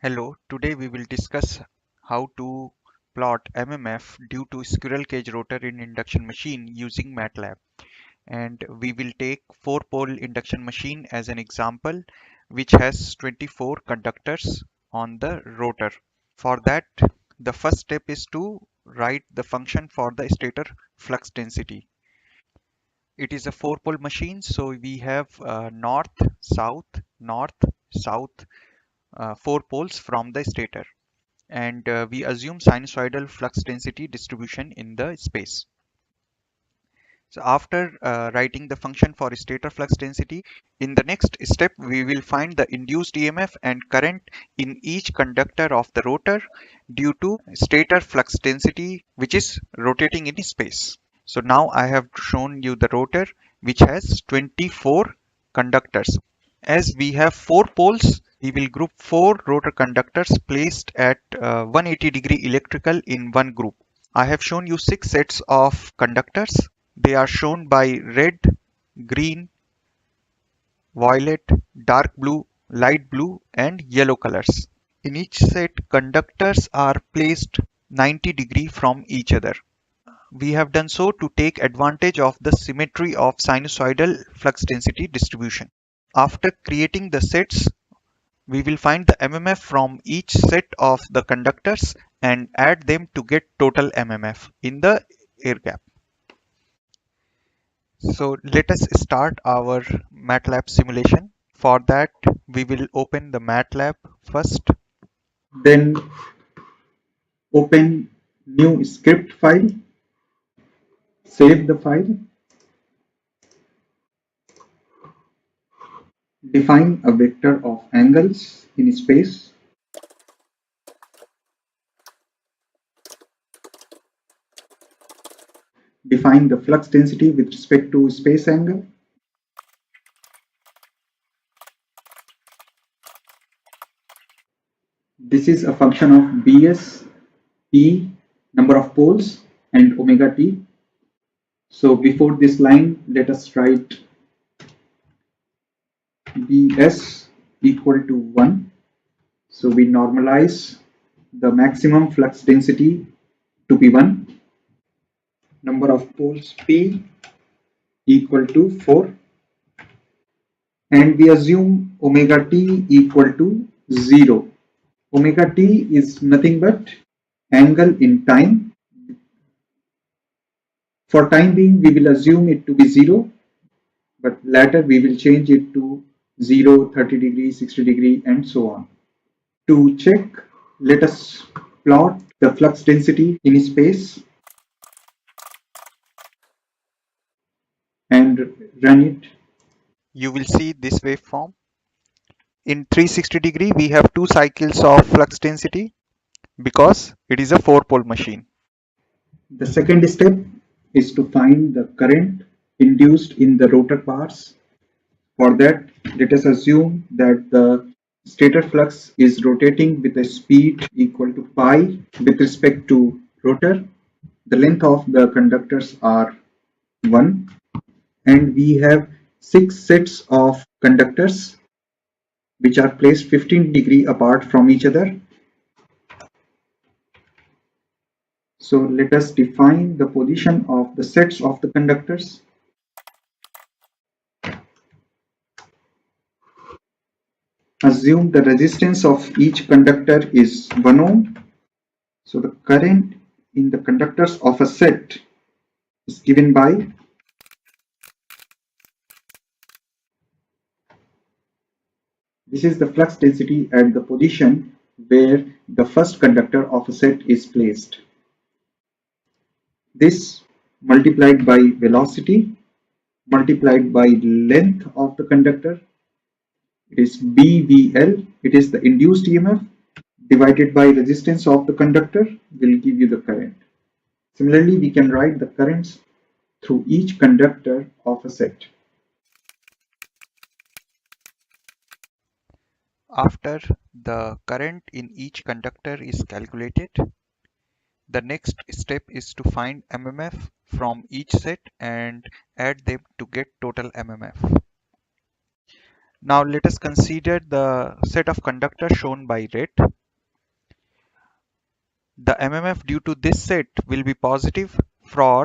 Hello, today we will discuss how to plot MMF due to squirrel cage rotor in induction machine using MATLAB. And we will take 4-pole induction machine as an example, which has 24 conductors on the rotor. For that, the first step is to write the function for the stator flux density. It is a 4-pole machine, so we have north, south, 4 poles from the stator. And we assume sinusoidal flux density distribution in the space. So after writing the function for stator flux density, in the next step we will find the induced EMF and current in each conductor of the rotor due to stator flux density which is rotating in space. So now I have shown you the rotor which has 24 conductors. As we have 4 poles, we will group 4 rotor conductors placed at 180-degree electrical in one group. I have shown you 6 sets of conductors. They are shown by red, green, violet, dark blue, light blue, and yellow colors. In each set, conductors are placed 90 degree from each other. We have done so to take advantage of the symmetry of sinusoidal flux density distribution. After creating the sets, we will find the MMF from each set of the conductors and add them to get total MMF in the air gap. So let us start our MATLAB simulation. For that, we will open the MATLAB first. Then open new script file, save the file, define a vector of angles in space, define the flux density with respect to space angle, this is a function of Bs, E, number of poles, and omega t. So before this line, let us write Bs equal to 1. So we normalize the maximum flux density to be 1. Number of poles P equal to 4, and we assume omega t equal to 0. Omega t is nothing but angle in time. For time being, we will assume it to be 0, but later we will change it to 0, 30 degree, 60 degree, and so on. To check, let us plot the flux density in space and run it. You will see this waveform. In 360-degree, we have 2 cycles of flux density because it is a 4-pole machine. The second step is to find the current induced in the rotor bars. For that, let us assume that the stator flux is rotating with a speed equal to pi with respect to rotor. The length of the conductors are 1, and we have 6 sets of conductors which are placed 15 degree apart from each other. So let us define the position of the sets of the conductors. Assume the resistance of each conductor is 1 ohm. So the current in the conductors of a set is given by this is the flux density at the position where the first conductor of a set is placed. This multiplied by velocity multiplied by length of the conductor, it is BVL, it is the induced EMF, divided by resistance of the conductor will give you the current. Similarly, we can write the currents through each conductor of a set. After the current in each conductor is calculated, the next step is to find MMF from each set and add them to get total MMF. Now let us consider the set of conductors shown by red. The MMF due to this set will be positive for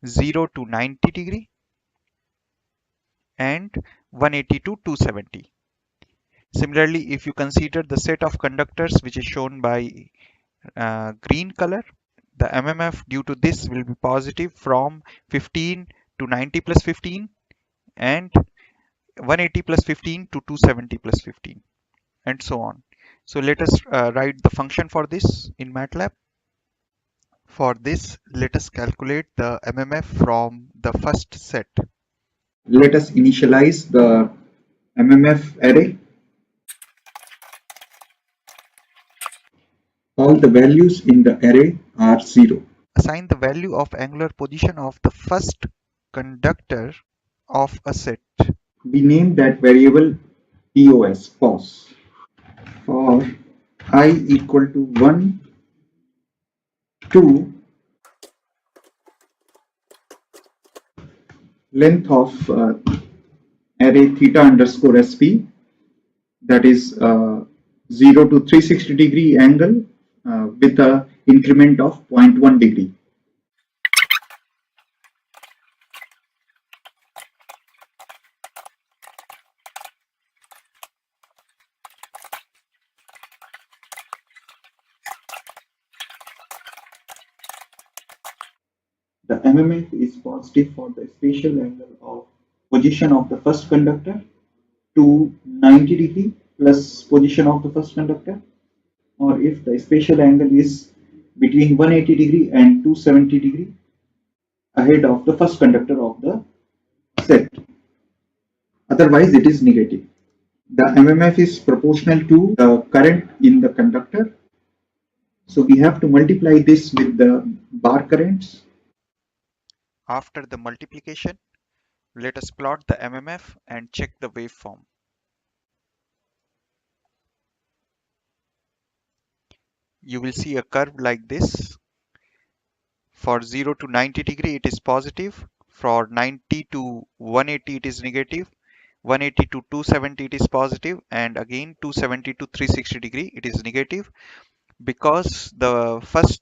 0 to 90 degree and 180 to 270. Similarly, if you consider the set of conductors which is shown by green color, the MMF due to this will be positive from 15 to 90 plus 15 and 180 plus 15 to 270 plus 15 and so on. So let us write the function for this in MATLAB. For this, let us calculate the MMF from the first set. Let us initialize the MMF array. All the values in the array are 0. Assign the value of angular position of the first conductor of a set. We name that variable POS, for I equal to 1 to length of array theta underscore sp, that is 0 to 360 degree angle with a increment of 0.1 degree. The MMF is positive for the spatial angle of position of the first conductor to 90 degree plus position of the first conductor, or if the spatial angle is between 180 degree and 270 degree ahead of the first conductor of the set. Otherwise, it is negative. The MMF is proportional to the current in the conductor. So we have to multiply this with the bar currents. After the multiplication, let us plot the MMF and check the waveform. You will see a curve like this. For 0 to 90 degree it is positive, for 90 to 180 it is negative, 180 to 270 it is positive, and again 270 to 360 degree it is negative, because the first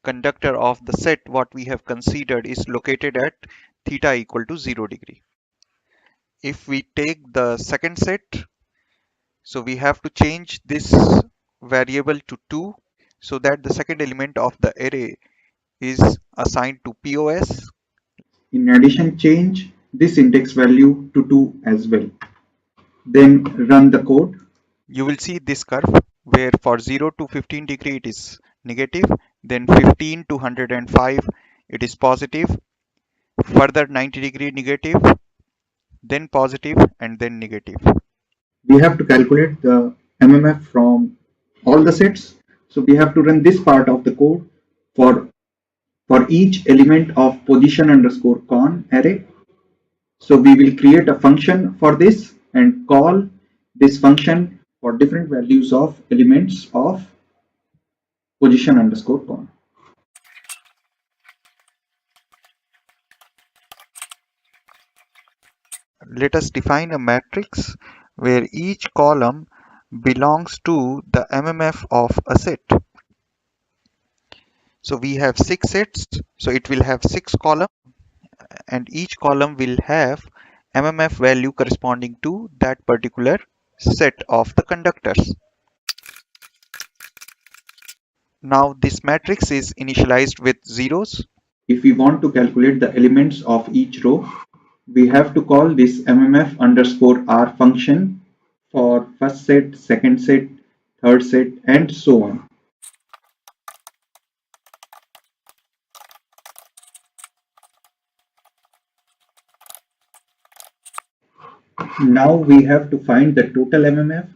conductor of the set what we have considered is located at theta equal to 0 degree. If we take the second set, so we have to change this variable to 2 so that the second element of the array is assigned to POS. In addition, change this index value to 2 as well. Then run the code. You will see this curve where for 0 to 15 degree it is negative, then 15 to 105 it is positive, further 90 degree negative, then positive, and then negative. We have to calculate the MMF from all the sets. So we have to run this part of the code for each element of position underscore con array. So we will create a function for this and call this function for different values of elements of position underscore con. Let us define a matrix where each column belongs to the MMF of a set. So we have 6 sets, so it will have 6 columns, and each column will have MMF value corresponding to that particular set of the conductors. Now this matrix is initialized with zeros. If we want to calculate the elements of each row, we have to call this MMF underscore R function for first set, second set, third set, and so on. Now we have to find the total MMF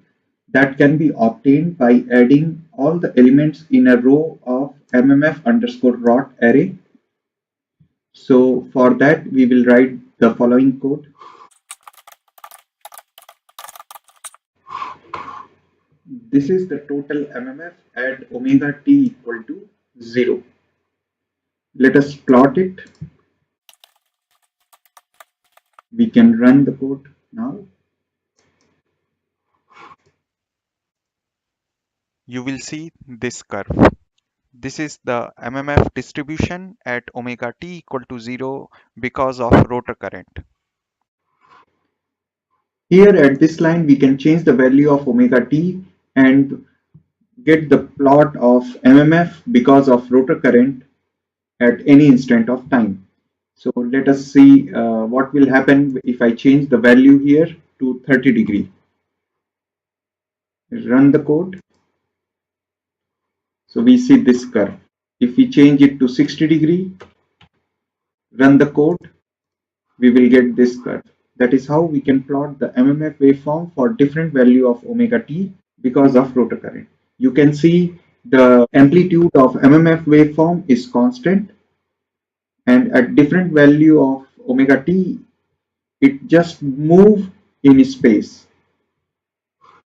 that can be obtained by adding all the elements in a row of MMF underscore rot array. So for that we will write the following code. This is the total MMF at omega t equal to 0. Let us plot it. We can run the code now. you will see this curve. This is the MMF distribution at omega t equal to 0 because of rotor current. Here at this line, we can change the value of omega t and get the plot of MMF because of rotor current at any instant of time. So let us see what will happen if I change the value here to 30 degree. Run the code. So we see this curve. If we change it to 60 degree, run the code, we will get this curve. That is how we can plot the MMF waveform for different value of omega t because of rotor current. You can see the amplitude of MMF waveform is constant, and at different value of omega t, it just move in space.